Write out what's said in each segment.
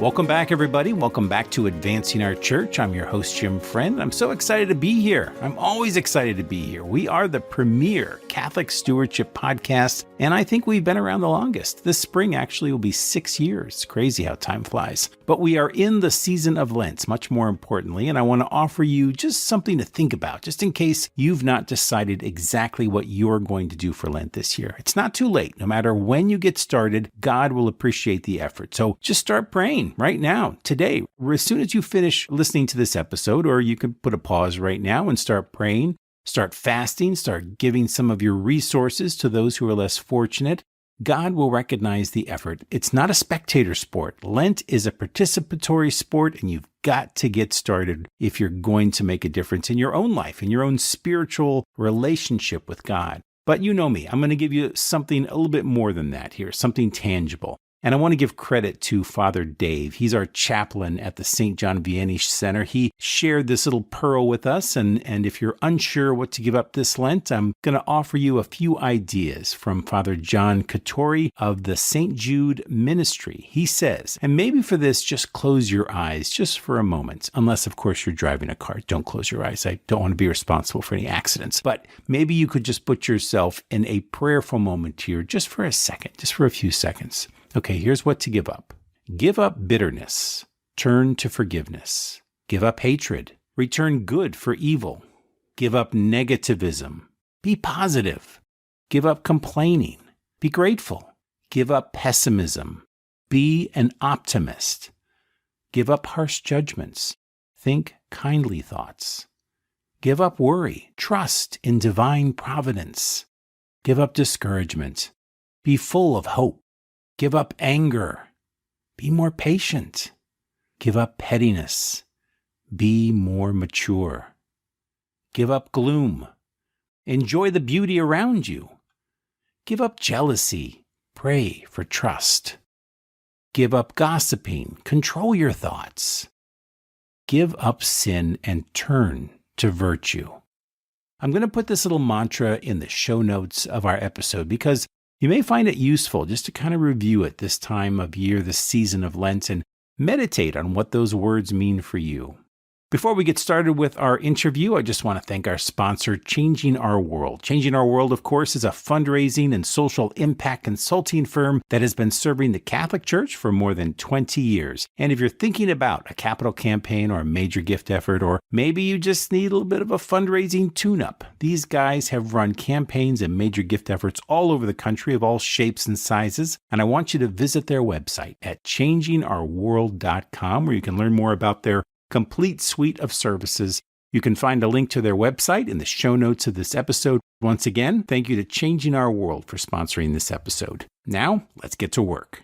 Welcome back, everybody. Welcome back to Advancing Our Church. I'm your host, Jim Friend. I'm so excited to be here. I'm always excited to be here. We are the premier Catholic stewardship podcast, and I think we've been around the longest. This spring actually will be 6 years. It's crazy how time flies. But we are in the season of Lent, much more importantly, and I want to offer you just something to think about, just in case you've not decided exactly what you're going to do for Lent this year. It's not too late. No matter when you get started, God will appreciate the effort. So just start praying right now, today, as soon as you finish listening to this episode, or you can put a pause right now and start praying, start fasting, start giving some of your resources to those who are less fortunate. God will recognize the effort. It's not a spectator sport. Lent is a participatory sport, and you've got to get started if you're going to make a difference in your own life, in your own spiritual relationship with God. But you know me, I'm going to give you something a little bit more than that here, something tangible. And I want to give credit to Father Dave. He's our chaplain at the St. John Vianney Center. He shared this little pearl with us. And if you're unsure what to give up this Lent, I'm going to offer you a few ideas from Father John Catori of the St. Jude Ministry. He says, and maybe for this, just close your eyes just for a moment. Unless, of course, you're driving a car. Don't close your eyes. I don't want to be responsible for any accidents. But maybe you could just put yourself in a prayerful moment here just for a second, just for a few seconds. Okay, here's what to give up. Give up bitterness. Turn to forgiveness. Give up hatred. Return good for evil. Give up negativism. Be positive. Give up complaining. Be grateful. Give up pessimism. Be an optimist. Give up harsh judgments. Think kindly thoughts. Give up worry. Trust in divine providence. Give up discouragement. Be full of hope. Give up anger. Be more patient. Give up pettiness. Be more mature. Give up gloom. Enjoy the beauty around you. Give up jealousy. Pray for trust. Give up gossiping. Control your thoughts. Give up sin and turn to virtue. I'm going to put this little mantra in the show notes of our episode because you may find it useful just to kind of review it this time of year, this season of Lent, and meditate on what those words mean for you. Before we get started with our interview, I just want to thank our sponsor, Changing Our World. Changing Our World, of course, is a fundraising and social impact consulting firm that has been serving the Catholic Church for more than 20 years. And if you're thinking about a capital campaign or a major gift effort, or maybe you just need a little bit of a fundraising tune-up, these guys have run campaigns and major gift efforts all over the country of all shapes and sizes. And I want you to visit their website at changingourworld.com, where you can learn more about their complete suite of services. You can find a link to their website in the show notes of this episode. Once again, thank you to Changing Our World for sponsoring this episode. Now, let's get to work.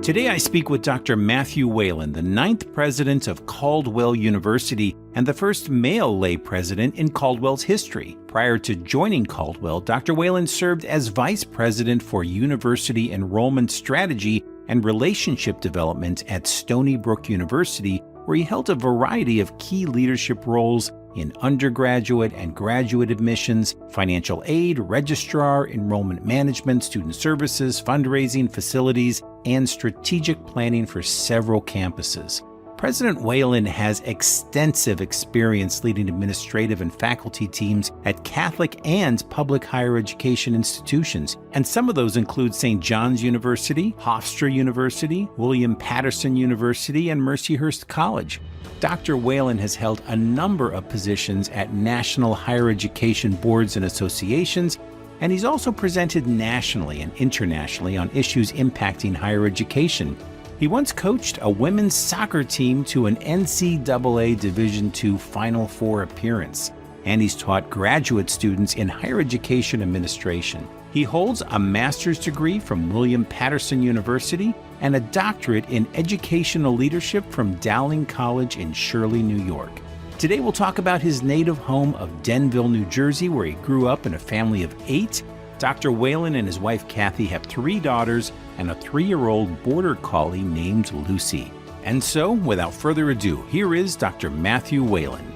Today I speak with Dr. Matthew Whelan, the 9th president of Caldwell University and the first male lay president in Caldwell's history. Prior to joining Caldwell, Dr. Whelan served as vice president for university enrollment strategy and relationship development at Stony Brook University, where he held a variety of key leadership roles in undergraduate and graduate admissions, financial aid, registrar, enrollment management, student services, fundraising, facilities, and strategic planning for several campuses. President Whelan has extensive experience leading administrative and faculty teams at Catholic and public higher education institutions, and some of those include St. John's University, Hofstra University, William Paterson University, and Mercyhurst College. Dr. Whelan has held a number of positions at national higher education boards and associations, and he's also presented nationally and internationally on issues impacting higher education. He once coached a women's soccer team to an NCAA Division II Final Four appearance, and he's taught graduate students in higher education administration. He holds a master's degree from William Paterson University and a doctorate in educational leadership from Dowling College in Shirley, New York. Today we'll talk about his native home of Denville, New Jersey, where he grew up in a family of 8. Dr. Whelan and his wife Kathy have 3 daughters and a 3-year-old border collie named Lucy. And so, without further ado, here is Dr. Matthew Whelan.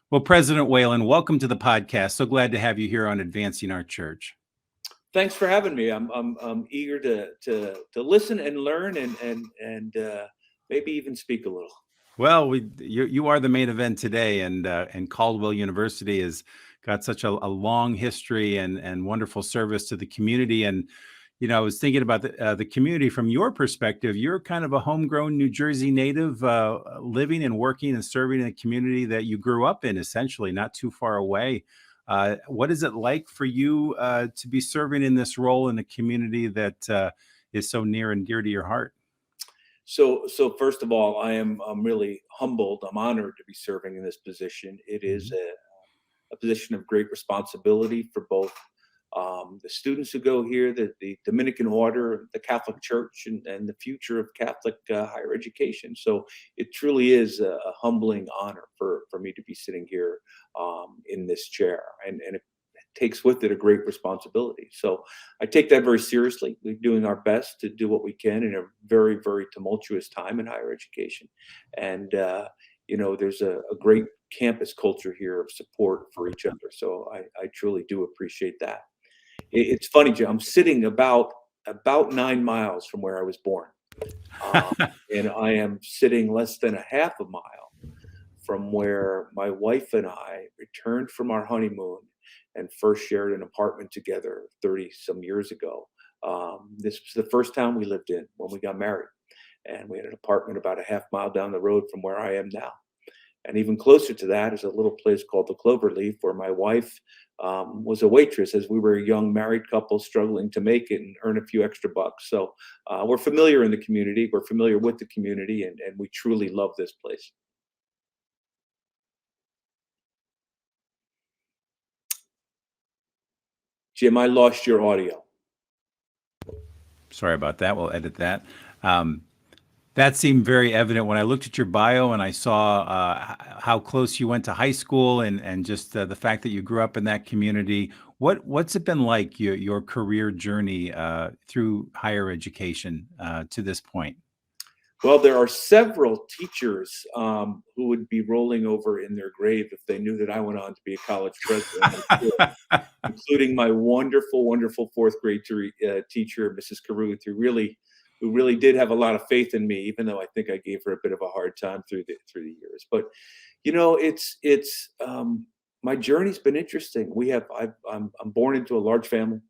Well, President Whelan, welcome to the podcast. So glad to have you here on Advancing Our Church. Thanks for having me. I'm eager to listen and learn and maybe even speak a little. Well, you are the main event today, and Caldwell University has got such a long history and wonderful service to the community. And I was thinking about the community from your perspective. You're kind of a homegrown New Jersey native, living and working and serving in a community that you grew up in, essentially, not too far away. What is it like for you to be serving in this role in a community that is so near and dear to your heart? So first of all, I'm really humbled. I'm honored to be serving in this position. It is Mhm. a position of great responsibility for both the students who go here, the Dominican order, the Catholic Church, and the future of Catholic higher education. So it truly is a humbling honor for me to be sitting here in this chair, and it takes with it a great responsibility. So I take that very seriously. We're doing our best to do what we can in a very, very tumultuous time in higher education. And, there's a great campus culture here of support for each other. So I truly do appreciate that. It's funny, Joe, I'm sitting about 9 miles from where I was born. Um, and I am sitting less than a half a mile from where my wife and I returned from our honeymoon and first shared an apartment together 30 some years ago. This was the first town we lived in when we got married. And we had an apartment about a half mile down the road from where I am now. And even closer to that is a little place called the Cloverleaf, where my wife was a waitress as we were a young married couple struggling to make it and earn a few extra bucks. So we're familiar in the community. We're familiar with the community, and we truly love this place. Jim, I lost your audio. Sorry about that. We'll edit that. Um, that seemed very evident when I looked at your bio and I saw how close you went to high school and just the fact that you grew up in that community. What's it been like your career journey through higher education to this point? Well, there are several teachers who would be rolling over in their grave if they knew that I went on to be a college president, I'm sure, including my wonderful, wonderful fourth grade teacher, Mrs. Caruth, who really did have a lot of faith in me, even though I think I gave her a bit of a hard time through the years. But it's my journey's been interesting. I'm born into a large family,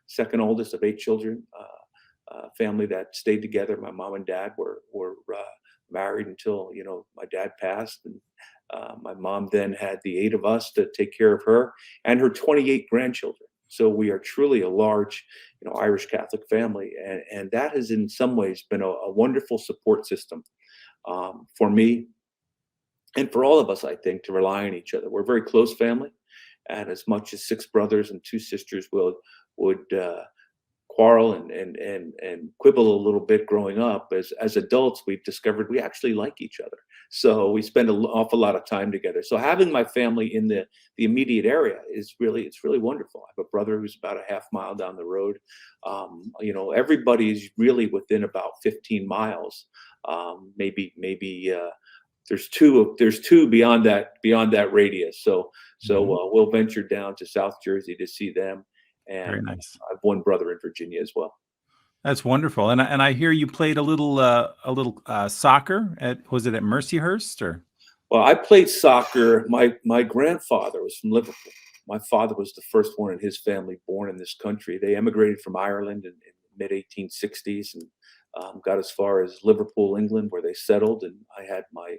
second oldest of 8 children. Family that stayed together. My mom and dad were married until my dad passed, and my mom then had the 8 of us to take care of her and her 28 grandchildren. So we are truly a large, Irish Catholic family, and that has in some ways been a wonderful support system for me and for all of us. I think to rely on each other. We're a very close family, and as much as 6 brothers and 2 sisters would quarrel and quibble a little bit growing up, as adults we've discovered we actually like each other, so we spend an awful lot of time together. So having my family in the immediate area it's really wonderful. I have a brother who's about a half mile down the road. Everybody's really within about 15 miles. Maybe there's two beyond that radius. So Mhm. we'll venture down to South Jersey to see them, and Very nice. I have one brother in Virginia as well. That's wonderful. And I hear you played a little soccer at, was it at Mercyhurst or? Well, I played soccer. My grandfather was from Liverpool. My father was the first one in his family born in this country. They emigrated from Ireland in the mid 1860s and got as far as Liverpool, England, where they settled. And I had my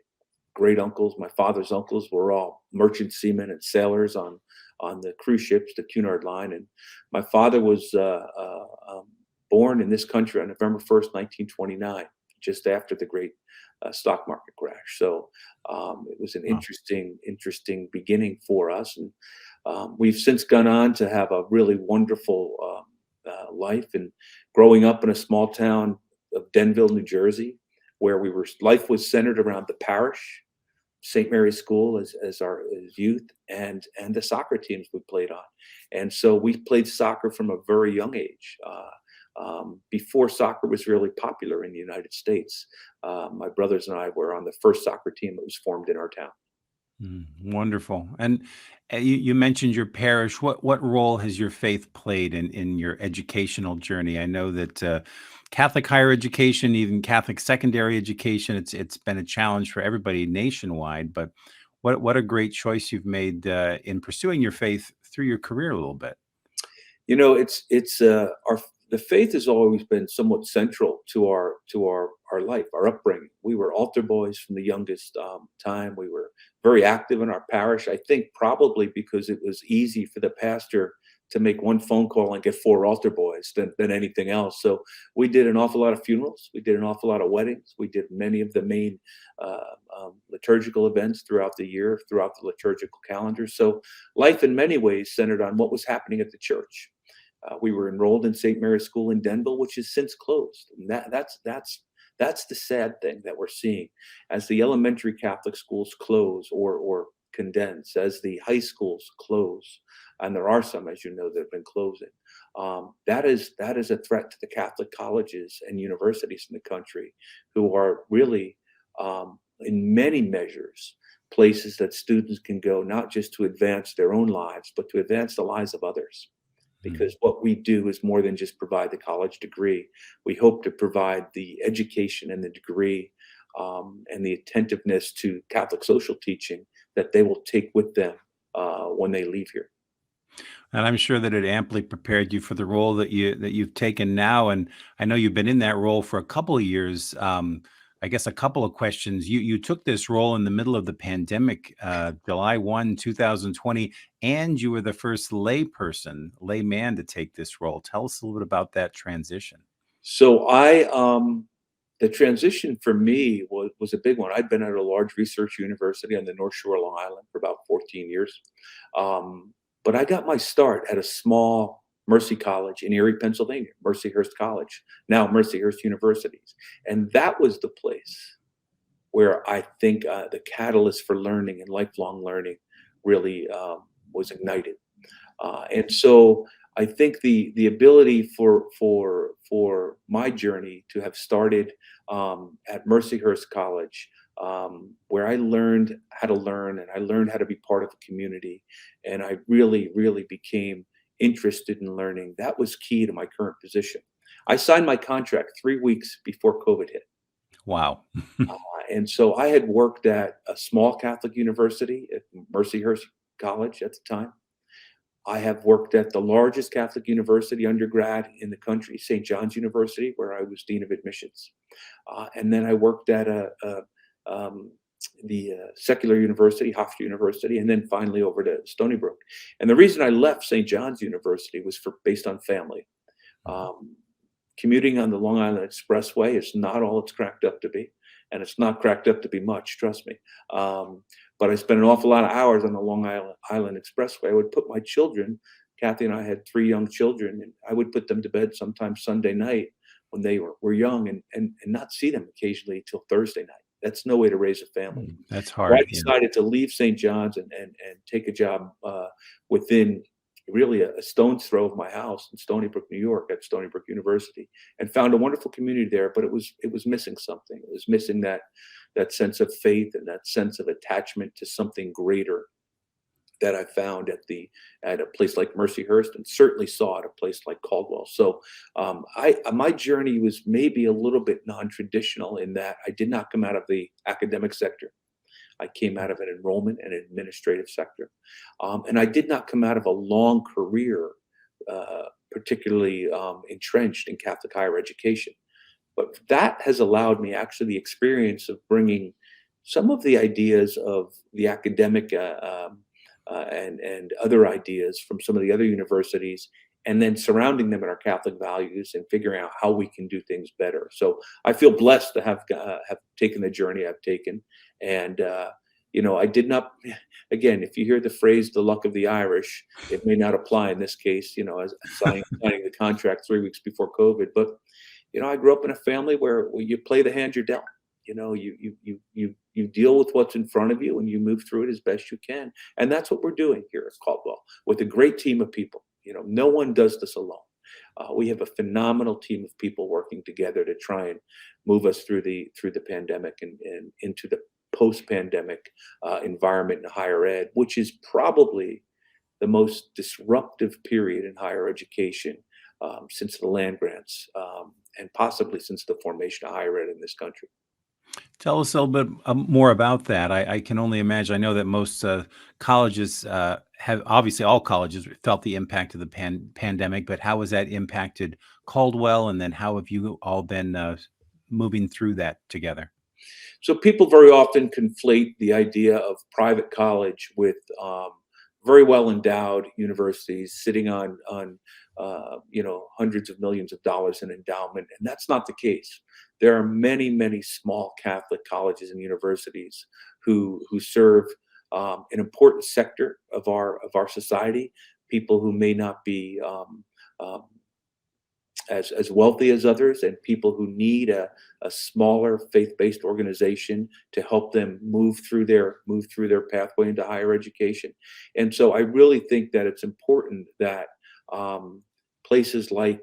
great uncles, my father's uncles, were all merchant seamen and sailors on the cruise ships, the Cunard Line. And my father was born in this country on November 1st, 1929, just after the great stock market crash. So it was an Oh, interesting beginning for us, and we've since gone on to have a really wonderful life. And growing up in a small town of Denville, New Jersey, where life was centered around the parish, St. Mary's School as youth, and the soccer teams we played on. And so we played soccer from a very young age. Before soccer was really popular in the United States, my brothers and I were on the first soccer team that was formed in our town. Wonderful. And you mentioned your parish. What role has your faith played in your educational journey? I know that Catholic higher education, even Catholic secondary education, it's been a challenge for everybody nationwide. But what a great choice you've made in pursuing your faith through your career a little bit. It's our the faith has always been somewhat central to our life, our upbringing. We were altar boys from the youngest time. We were very active in our parish. I think probably because it was easy for the pastor to make one phone call and get four altar boys than anything else. So we did an awful lot of funerals. We did an awful lot of weddings. We did many of the main liturgical events throughout the year, throughout the liturgical calendar. So life in many ways centered on what was happening at the church. We were enrolled in St. Mary's School in Denville, which has since closed. And that's the sad thing that we're seeing as the elementary Catholic schools close or condense, as the high schools close, and there are some, as you know, that have been closing. That is a threat to the Catholic colleges and universities in the country, who are really, in many measures, places that students can go not just to advance their own lives, but to advance the lives of others, because what we do is more than just provide the college degree. We hope to provide the education and the degree, and the attentiveness to Catholic social teaching that they will take with them when they leave here. And I'm sure that it amply prepared you for the role that you've taken now. And I know you've been in that role for a couple of years. I guess a couple of questions. You took this role in the middle of the pandemic, July 1, 2020, and you were the first layman to take this role. Tell us a little bit about that transition. So the transition for me was a big one. I'd been at a large research university on the North Shore of Long Island for about 14 years. But I got my start at a small Mercy College in Erie, Pennsylvania, Mercyhurst College, now Mercyhurst University. And that was the place where I think the catalyst for learning and lifelong learning really was ignited. And so I think the ability for my journey to have started at Mercyhurst College, where I learned how to learn and I learned how to be part of a community, and I really became interested in learning. That was key to my current position. I signed my contract 3 weeks before COVID hit. Wow. Uh, and so I had worked at a small Catholic university at Mercyhurst College at the time. I have worked at the largest Catholic university undergrad in the country, St. John's University, where I was Dean of Admissions. And then I worked at the secular university, Hofstra University, and then finally over to Stony Brook. And the reason I left St. John's University was based on family. Commuting on the Long Island Expressway is not all it's cracked up to be, and it's not cracked up to be much, trust me. But I spent an awful lot of hours on the Long Island Expressway. I would put my children, Kathy and I had 3 young children, and I would put them to bed sometimes Sunday night when they were young, and not see them occasionally till Thursday night. That's no way to raise a family. That's So I hard. Yeah. decided to leave St. John's and take a job within really a stone's throw of my house in Stony Brook, New York, at Stony Brook University, and found a wonderful community there. But it was missing something. It was missing that sense of faith and that sense of attachment to something greater that I found at a place like Mercyhurst, and certainly saw at a place like Caldwell. So my journey was maybe a little bit non-traditional in that I did not come out of the academic sector. I came out of an enrollment and administrative sector. And I did not come out of a long career, particularly entrenched in Catholic higher education. But that has allowed me actually the experience of bringing some of the ideas of the academic and other ideas from some of the other universities, and then surrounding them in our Catholic values and figuring out how we can do things better. So I feel blessed to have taken the journey I've taken. And, I did not, again, if you hear the phrase, the luck of the Irish, it may not apply in this case, as signing the contract 3 weeks before COVID. But, I grew up in a family where you play the hand you're dealt. You deal with what's in front of you and you move through it as best you can. And that's what we're doing here at Caldwell with a great team of people. No one does this alone. We have a phenomenal team of people working together to try and move us through the pandemic and into the post-pandemic environment in higher ed, which is probably the most disruptive period in higher education since the land grants and possibly since the formation of higher ed in this country. Tell us a little bit more about that. I can only imagine. I know that most colleges have, obviously, all colleges felt the impact of the pandemic, but how has that impacted Caldwell? And then how have you all been moving through that together? So people very often conflate the idea of private college with very well endowed universities sitting on hundreds of millions of dollars in endowment, and that's not the case. There are many small Catholic colleges and universities who serve an important sector of our society. People who may not be um, as wealthy as others, and people who need a smaller faith-based organization to help them move through their pathway into higher education. And so I really think that it's important that places like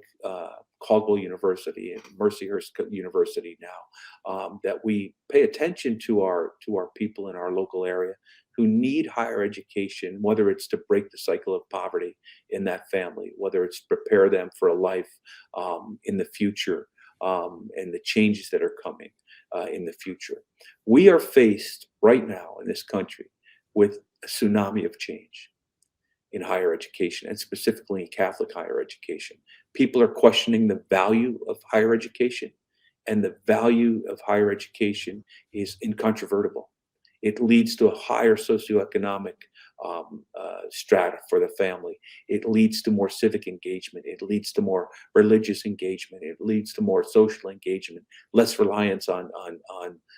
Caldwell University and Mercyhurst University now, that we pay attention to our people in our local area who need higher education, whether it's to break the cycle of poverty in that family, whether it's to prepare them for a life in the future, and the changes that are coming in the future. We are faced right now in this country with a tsunami of change in higher education, and specifically in Catholic higher education. People are questioning the value of higher education, and the value of higher education is incontrovertible. It leads to a higher socioeconomic strata for the family. It leads to more civic engagement. It leads to more religious engagement. It leads to more social engagement, less reliance on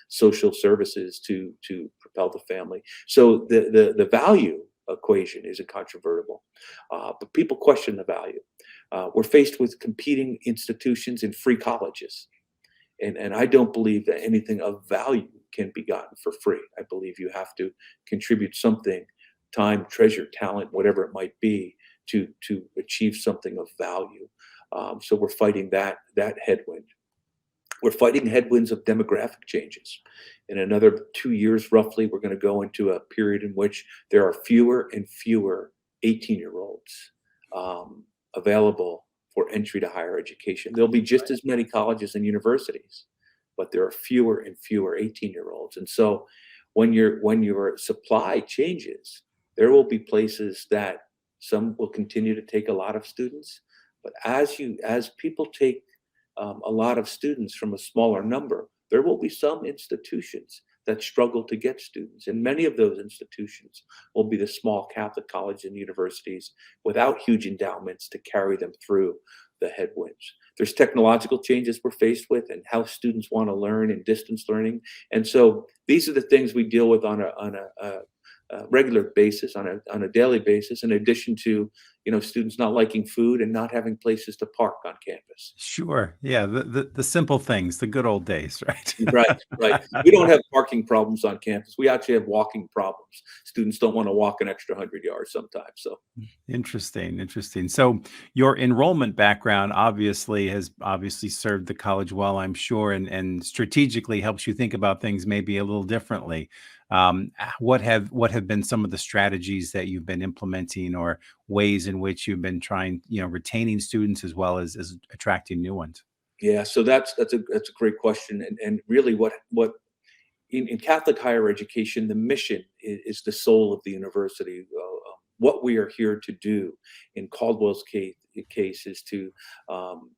social services to propel the family. So the value equation is incontrovertible, but people question the value. We're faced with competing institutions in free colleges. And I don't believe that anything of value can be gotten for free. I believe you have to contribute something, time, treasure, talent, whatever it might be, to achieve something of value. So we're fighting that headwind. We're fighting headwinds of demographic changes. In another 2 years, roughly, we're going to go into a period in which there are fewer and fewer 18-year-olds available for entry to higher education. There'll be just as many colleges and universities, but there are fewer and fewer 18-year-olds. And so when your supply changes, there will be places that some will continue to take a lot of students, but as people take a lot of students from a smaller number, there will be some institutions that struggle to get students. And many of those institutions will be the small Catholic colleges and universities without huge endowments to carry them through the headwinds. There's technological changes we're faced with and how students want to learn in distance learning. And so these are the things we deal with on a regular basis, on a daily basis, in addition to students not liking food and not having places to park on campus. Sure. Yeah. The simple things, the good old days, right? Right. We don't have parking problems on campus. We actually have walking problems. Students don't want to walk an extra 100 yards sometimes. So Interesting. So your enrollment background has obviously served the college well, I'm sure, and strategically helps you think about things maybe a little differently. What have been some of the strategies that you've been implementing, or ways in which you've been trying, retaining students as well as attracting new ones? yeah, so that's a great question, and really what in Catholic higher education, the mission is the soul of the university. What we are here to do in Caldwell's case is to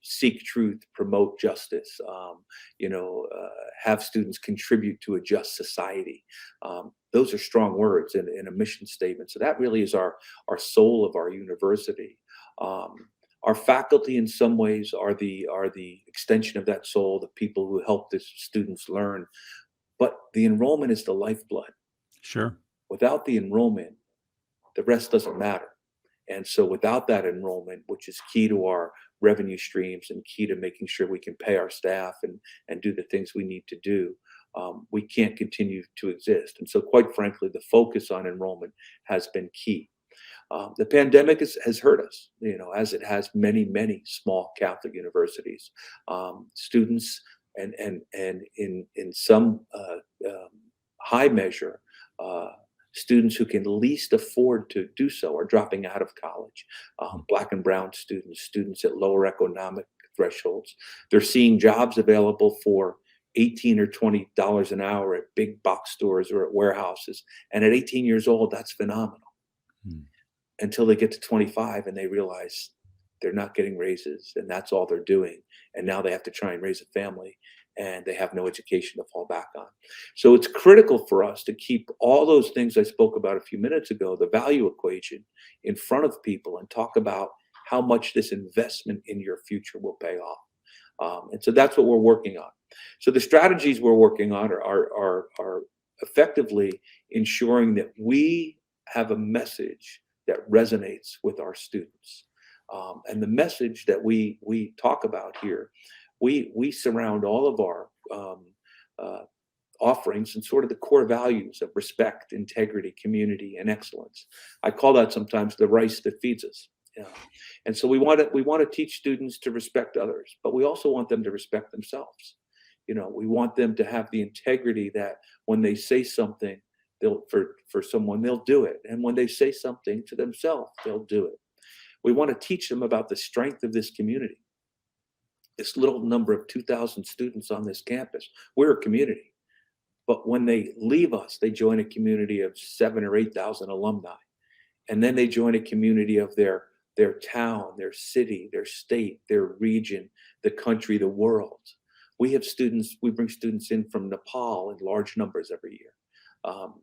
seek truth, promote justice, have students contribute to a just society. Those are strong words in a mission statement. So that really is our soul of our university. Our faculty, in some ways, are the extension of that soul, the people who help the students learn. But the enrollment is the lifeblood. Sure. Without the enrollment, the rest doesn't matter. And so without that enrollment, which is key to our revenue streams and key to making sure we can pay our staff and do the things we need to do, we can't continue to exist. And so quite frankly, the focus on enrollment has been key. The pandemic has hurt us, as it has many small Catholic universities. Students and in some high measure, students who can least afford to do so are dropping out of college. Black and brown students, students at lower economic thresholds. They're seeing jobs available for $18 or $20 an hour at big box stores or at warehouses. And at 18 years old, that's phenomenal. Until they get to 25 and they realize they're not getting raises and that's all they're doing. And now they have to try and raise a family and they have no education to fall back on. So it's critical for us to keep all those things I spoke about a few minutes ago, the value equation, in front of people and talk about how much this investment in your future will pay off. And so that's what we're working on. So the strategies we're working on are effectively ensuring that we have a message that resonates with our students. And the message that we talk about here, we surround all of our offerings and sort of the core values of respect, integrity, community, and excellence. I call that sometimes the rice that feeds us. And so we want to teach students to respect others, but we also want them to respect themselves. We want them to have the integrity that when they say something, for someone, they'll do it. And when they say something to themselves, they'll do it. We want to teach them about the strength of this community. This little number of 2,000 students on this campus, we're a community. But when they leave us, they join a community of 7,000 or 8,000 alumni. And then they join a community of their town, their city, their state, their region, the country, the world. We bring students in from Nepal in large numbers every year.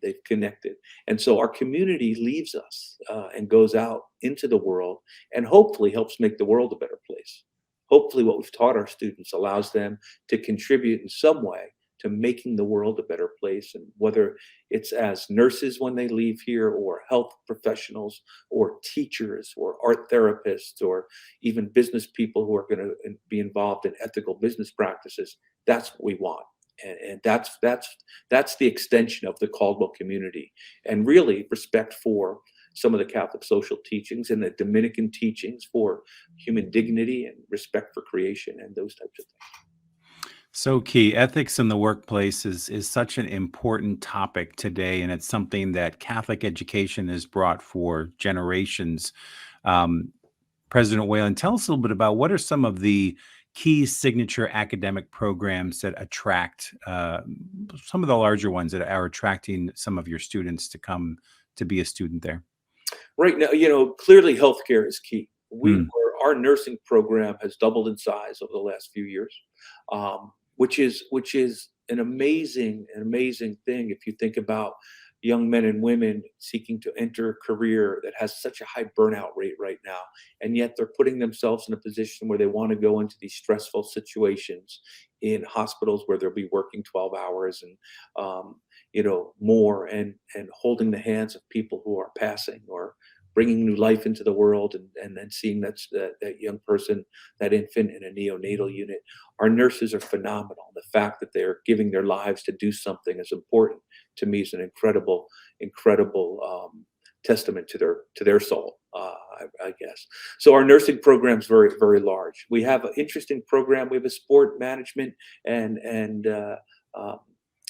They've connected. And so our community leaves us and goes out into the world and hopefully helps make the world a better place. Hopefully what we've taught our students allows them to contribute in some way to making the world a better place. And whether it's as nurses when they leave here, or health professionals, or teachers, or art therapists, or even business people who are going to be involved in ethical business practices, that's what we want. And that's the extension of the Caldwell community, and really respect for some of the Catholic social teachings and the Dominican teachings for human dignity and respect for creation and those types of things. So key. Ethics in the workplace is such an important topic today, and it's something that Catholic education has brought for generations. President Whelan, tell us a little bit about what are some of the key signature academic programs that attract some of the larger ones that are attracting some of your students to come to be a student there? Right now, clearly healthcare is key. Our nursing program has doubled in size over the last few years, which is an amazing thing if you think about young men and women seeking to enter a career that has such a high burnout rate right now, and yet they're putting themselves in a position where they want to go into these stressful situations in hospitals where they'll be working 12 hours and more, and holding the hands of people who are passing or bringing new life into the world, and then seeing that young person, that infant in a neonatal unit. Our nurses are phenomenal. The fact that they're giving their lives to do something as important to me is an incredible testament to their soul, I guess. So our nursing program is very, very large. We have an interesting program. We have a sport management and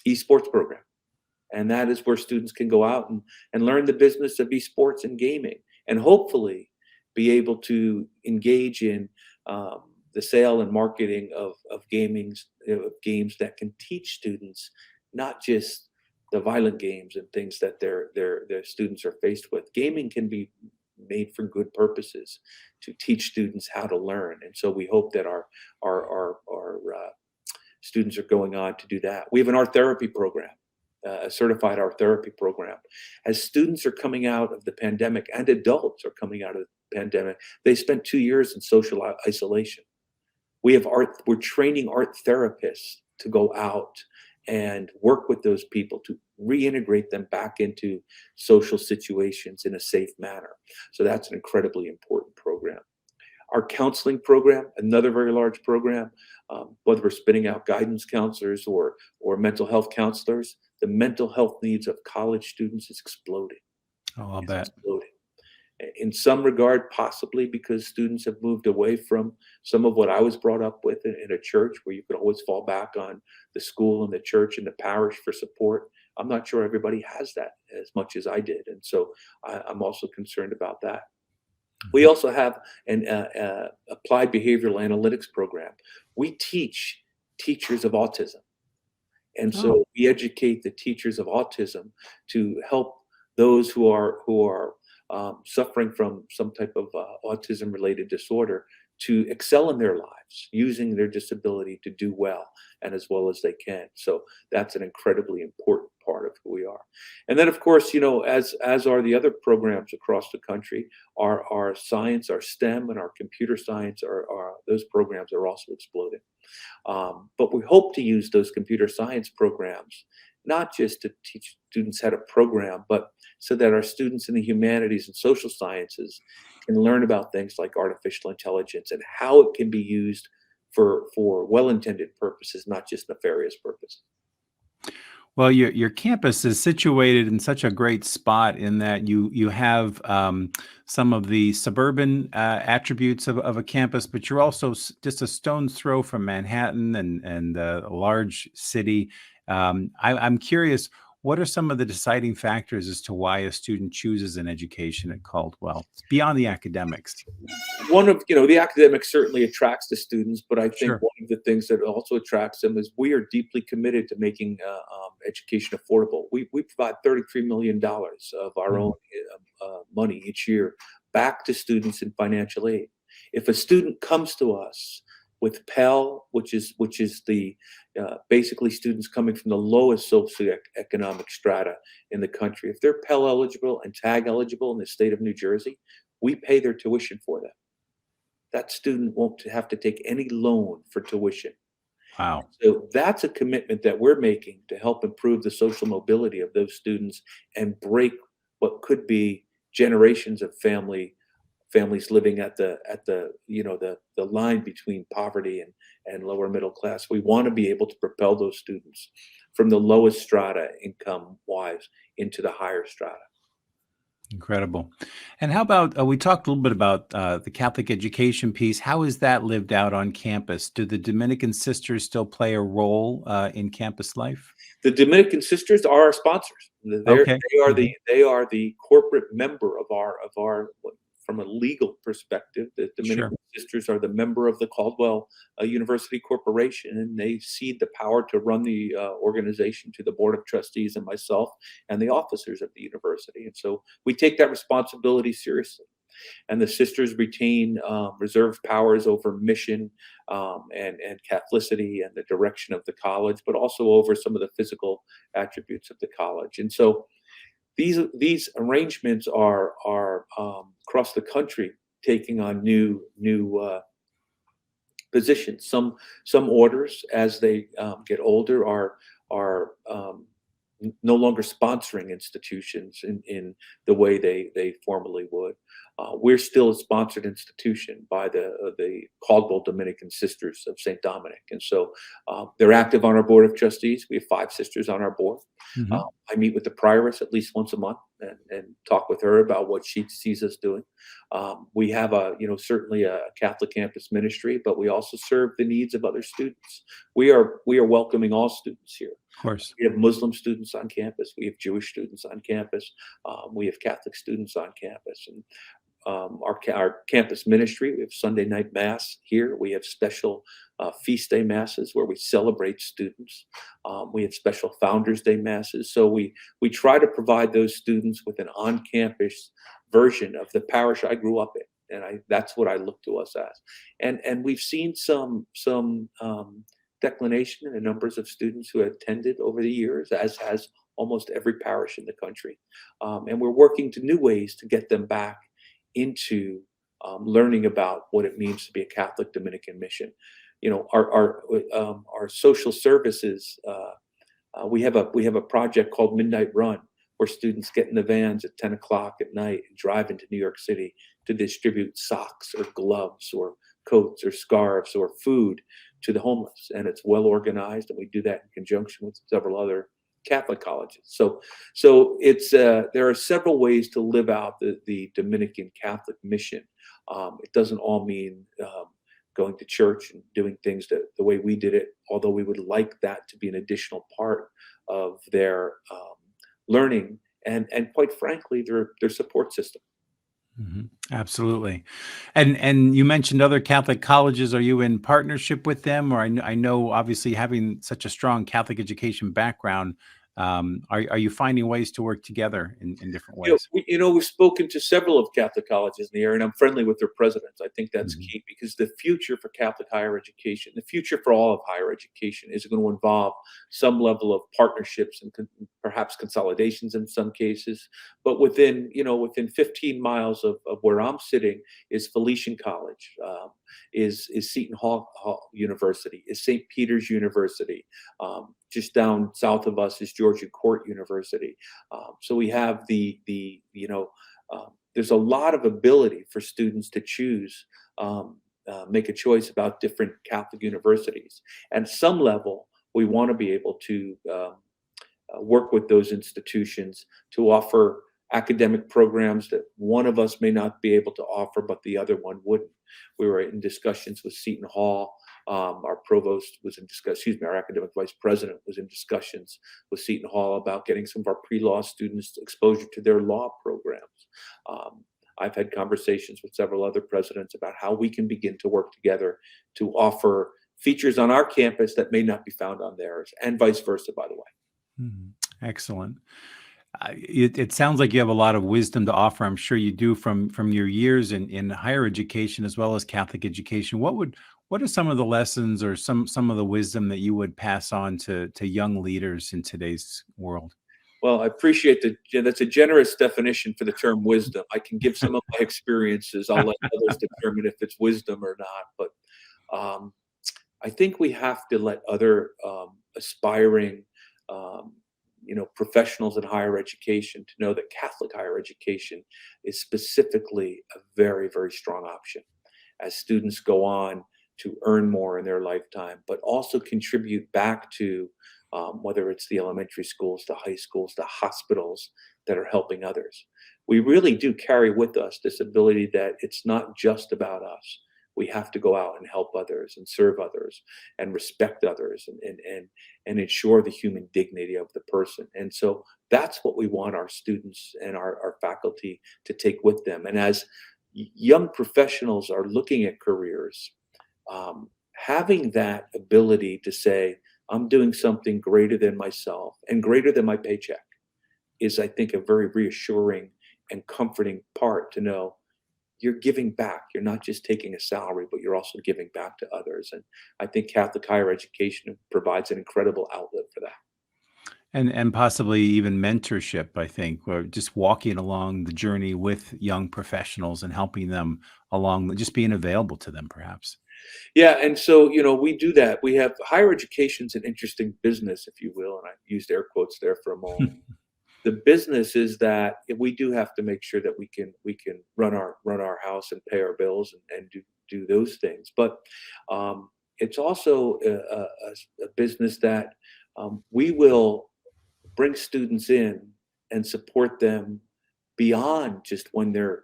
esports program. And that is where students can go out and learn the business of esports and gaming, and hopefully be able to engage in the sale and marketing of games that can teach students not just the violent games and things that their students are faced with. Gaming can be made for good purposes to teach students how to learn. And so we hope that our students are going on to do that. We have an art therapy program. A certified art therapy program. As students are coming out of the pandemic, and adults are coming out of the pandemic, they spent 2 years in social isolation. We're training art therapists to go out and work with those people to reintegrate them back into social situations in a safe manner. So that's an incredibly important program. Our counseling program, another very large program, whether we're spinning out guidance counselors or mental health counselors, the mental health needs of college students is exploding. Oh, I'll bet. Exploding. In some regard, possibly because students have moved away from some of what I was brought up with in a church, where you could always fall back on the school and the church and the parish for support. I'm not sure everybody has that as much as I did. And so I'm also concerned about that. We also have an applied behavioral analytics program. We teach teachers of autism. And Oh, so we educate the teachers of autism to help those who are suffering from some type of autism-related disorder to excel in their lives, using their disability to do well and as well as they can. So that's an incredibly important part of who we are. And then, of course, as are the other programs across the country, our science, our STEM, and our computer science are those programs are also exploding. But we hope to use those computer science programs not just to teach students how to program, but so that our students in the humanities and social sciences can learn about things like artificial intelligence and how it can be used for well-intended purposes, not just nefarious purposes. well, your campus is situated in such a great spot in that you have some of the suburban attributes of a campus, but you're also just a stone's throw from Manhattan and a large city. I'm curious, what are some of the deciding factors as to why a student chooses an education at Caldwell beyond the academics? One of the academics certainly attracts the students, but I think Sure. one of the things that also attracts them is we are deeply committed to making education affordable. We provide $33 million of our own money each year back to students in financial aid. If a student comes to us with Pell, which is the basically students coming from the lowest socioeconomic strata in the country, if they're Pell eligible and TAG eligible in the state of New Jersey, we pay their tuition for them. That student won't have to take any loan for tuition. Wow. So that's a commitment that we're making to help improve the social mobility of those students and break what could be generations of families living at the line between poverty and lower middle class. We want to be able to propel those students from the lowest strata income wise into the higher strata. Incredible. And how about we talked a little bit about the Catholic education piece. How is that lived out on campus? Do the Dominican sisters still play a role in campus life? The Dominican sisters are our sponsors. Okay. They are Mhm. the corporate member of our from a legal perspective. The Sure. Dominican sisters are the member of the Caldwell University Corporation, and they cede the power to run the organization to the board of trustees and myself and the officers of the university. And so we take that responsibility seriously. And the sisters retain reserved powers over mission and Catholicity and the direction of the college, but also over some of the physical attributes of the college. And so these arrangements are across the country taking on new positions. Some orders, as they get older, are no longer sponsoring institutions in the way they formerly would. We're still a sponsored institution by the Caldwell Dominican Sisters of St. Dominic, and so they're active on our board of trustees. We have 5 sisters on our board. Uh, Mhm. I meet with the prioress at least once a month and talk with her about what she sees us doing. We have certainly a Catholic campus ministry, but we also serve the needs of other students. We are welcoming all students here. Of course. We have Muslim students on campus. We have Jewish students on campus. We have Catholic students on campus, and our campus ministry. We have Sunday night mass here. We have special feast day masses where we celebrate students. We have special Founders Day masses. So we try to provide those students with an on-campus version of the parish I grew up in, and that's what I look to us as. And we've seen some declination in the numbers of students who have attended over the years, as has almost every parish in the country. And we're working to new ways to get them back into learning about what it means to be a Catholic Dominican mission. Our social services. We have a project called Midnight Run, where students get in the vans at 10 o'clock at night and drive into New York City to distribute socks or gloves or coats or scarves or food to the homeless. And it's well organized, and we do that in conjunction with several other Catholic colleges. So it's there are several ways to live out the Dominican Catholic mission. It doesn't all mean going to church and doing things the way we did it, although we would like that to be an additional part of their learning and quite frankly, their support system. Absolutely. And you mentioned other Catholic colleges. Are you in partnership with them? Or I know obviously having such a strong Catholic education background, are you finding ways to work together in different ways? We've spoken to several of Catholic colleges in the area, and I'm friendly with their presidents. I think that's Mhm. key because the future for Catholic higher education, the future for all of higher education, is going to involve some level of partnerships and perhaps consolidations in some cases. But within 15 miles of where I'm sitting is Felician College, is Seton Hall University, is St. Peter's University. Just down south of us is Georgian Court University. So we have there's a lot of ability for students to choose, make a choice about different Catholic universities. And some level, we want to be able to work with those institutions to offer academic programs that one of us may not be able to offer, but the other one wouldn't. We were in discussions with Seton Hall. Our provost was in discussion, excuse me, our academic vice president was in discussions with Seton Hall about getting some of our pre-law students exposure to their law programs. I've had conversations with several other presidents about how we can begin to work together to offer features on our campus that may not be found on theirs, and vice versa, by the way. Excellent. It sounds like you have a lot of wisdom to offer. I'm sure you do from your years in higher education as well as Catholic education. What are some of the lessons or some of the wisdom that you would pass on to young leaders in today's world? Well, I appreciate that's a generous definition for the term wisdom. I can give some of my experiences. I'll let others determine if it's wisdom or not. But I think we have to let other aspiring professionals in higher education to know that Catholic higher education is specifically a very, very strong option as students go on to earn more in their lifetime, but also contribute back to whether it's the elementary schools, the high schools, the hospitals that are helping others. We really do carry with us this ability that it's not just about us. We have to go out and help others and serve others and respect others and ensure the human dignity of the person. And so that's what we want our students and our faculty to take with them. And as young professionals are looking at careers, having that ability to say, I'm doing something greater than myself and greater than my paycheck is, I think, a very reassuring and comforting part to know you're giving back. You're not just taking a salary, but you're also giving back to others. And I think Catholic higher education provides an incredible outlet for that. And possibly even mentorship, I think, or just walking along the journey with young professionals and helping them along, just being available to them, perhaps. Yeah, and so we do that. We have higher education's an interesting business, if you will, and I used air quotes there for a moment. The business is that we do have to make sure that we can run our house and pay our bills and do those things. But it's also a business that we will bring students in and support them beyond just when they're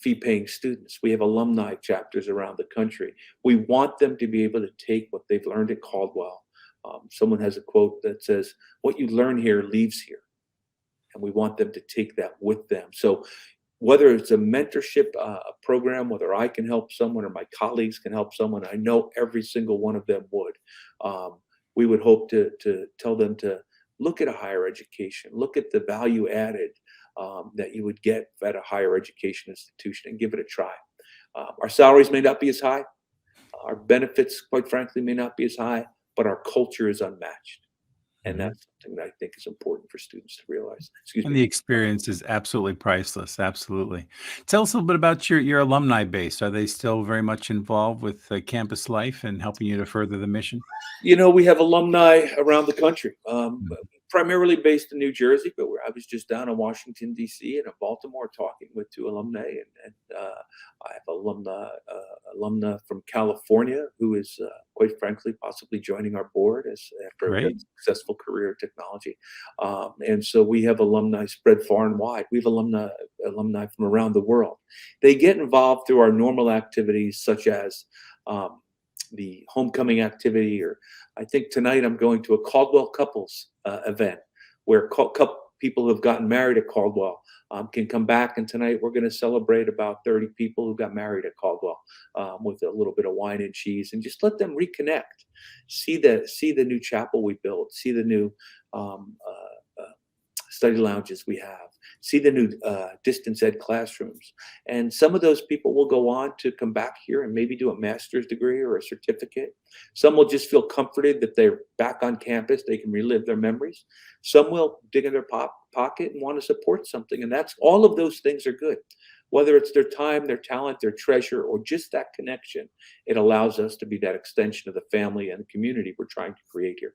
fee-paying students. We have alumni chapters around the country. We want them to be able to take what they've learned at Caldwell. Someone has a quote that says, what you learn here leaves here. And we want them to take that with them. So whether it's a mentorship program, whether I can help someone or my colleagues can help someone, I know every single one of them would. We would hope to tell them to look at a higher education, look at the value added that you would get at a higher education institution and give it a try. Our salaries may not be as high. Our benefits, quite frankly, may not be as high, but our culture is unmatched. And that's something that I think is important for students to realize. Excuse And me. the experience is absolutely priceless. Absolutely. Tell us a little bit about your alumni base. Are they still very much involved with campus life and helping you to further the mission? We have alumni around the country, primarily based in New Jersey, but I was just down in Washington, D.C. and in Baltimore talking with two alumni. And I have alumna from California who is, quite frankly, possibly joining our board after a very Great. successful career in technology. And so we have alumni spread far and wide. We have alumni from around the world. They get involved through our normal activities, such as the homecoming activity, or I think tonight I'm going to a Caldwell couples event where people who have gotten married at Caldwell can come back. And tonight we're going to celebrate about 30 people who got married at Caldwell with a little bit of wine and cheese, and just let them reconnect, see the new chapel we built, see the new study lounges we have, see the new distance ed classrooms. And some of those people will go on to come back here and maybe do a master's degree or a certificate. Some will just feel comforted that they're back on campus, they can relive their memories. Some will dig in their pocket and want to support something. And that's all of those things are good. Whether it's their time, their talent, their treasure, or just that connection, it allows us to be that extension of the family and the community we're trying to create here.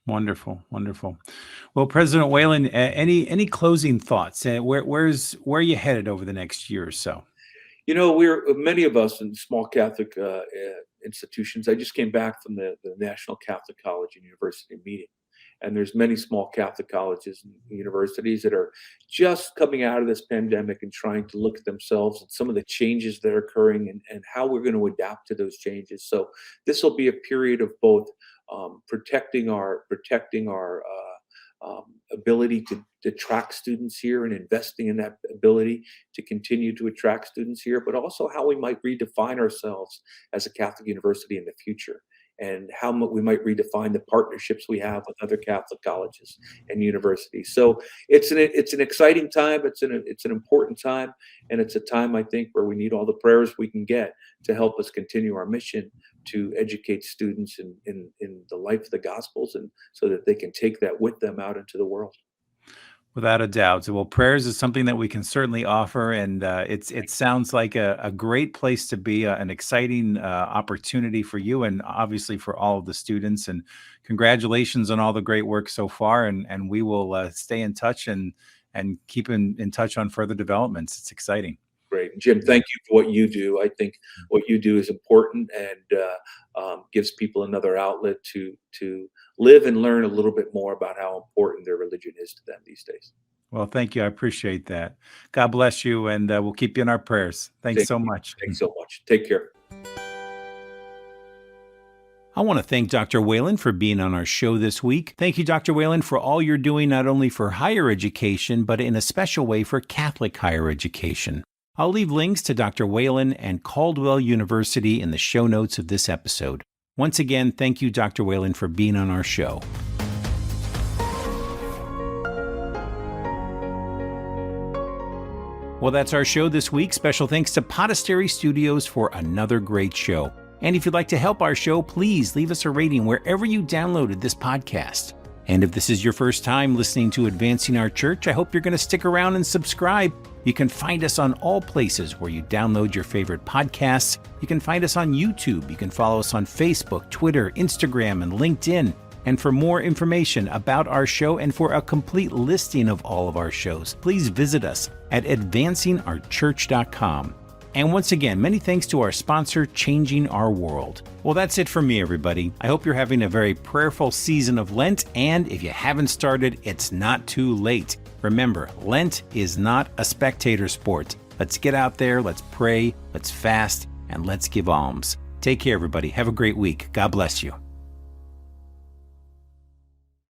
Wonderful, wonderful. Well, President Whelan, any closing thoughts? Where are you headed over the next year or so? We're many of us in small Catholic institutions. I just came back from the National Catholic College and University meeting, and there's many small Catholic colleges and universities that are just coming out of this pandemic and trying to look at themselves and some of the changes that are occurring and how we're going to adapt to those changes. So this will be a period of both protecting our ability to attract students here and investing in that ability to continue to attract students here, but also how we might redefine ourselves as a Catholic university in the future, and how we might redefine the partnerships we have with other Catholic colleges and universities. So it's an exciting time. It's an important time, and it's a time, I think, where we need all the prayers we can get to help us continue our mission to educate students in the life of the Gospels, and so that they can take that with them out into the world. Without a doubt. Well, prayers is something that we can certainly offer, and it sounds like a great place to be, an exciting opportunity for you, and obviously for all of the students. And congratulations on all the great work so far. And we will stay in touch and keep in touch on further developments. It's exciting. Great. Jim, thank you for what you do. I think what you do is important, and gives people another outlet to live and learn a little bit more about how important their religion is to them these days. Well, thank you. I appreciate that. God bless you, and we'll keep you in our prayers. Thanks so much. Thanks so much. Take care. I want to thank Dr. Whelan for being on our show this week. Thank you, Dr. Whelan, for all you're doing not only for higher education, but in a special way for Catholic higher education. I'll leave links to Dr. Whelan and Caldwell University in the show notes of this episode. Once again, thank you, Dr. Whelan, for being on our show. Well, that's our show this week. Special thanks to Podastery Studios for another great show. And if you'd like to help our show, please leave us a rating wherever you downloaded this podcast. And if this is your first time listening to Advancing Our Church, I hope you're going to stick around and subscribe. You can find us on all places where you download your favorite podcasts. You can find us on YouTube. You can follow us on Facebook, Twitter, Instagram, and LinkedIn. And for more information about our show and for a complete listing of all of our shows, please visit us at advancingourchurch.com. And once again, many thanks to our sponsor, Changing Our World. Well, that's it for me, everybody. I hope you're having a very prayerful season of Lent, and if you haven't started, it's not too late. Remember, Lent is not a spectator sport. Let's get out there, let's pray, let's fast, and let's give alms. Take care, everybody. Have a great week. God bless you.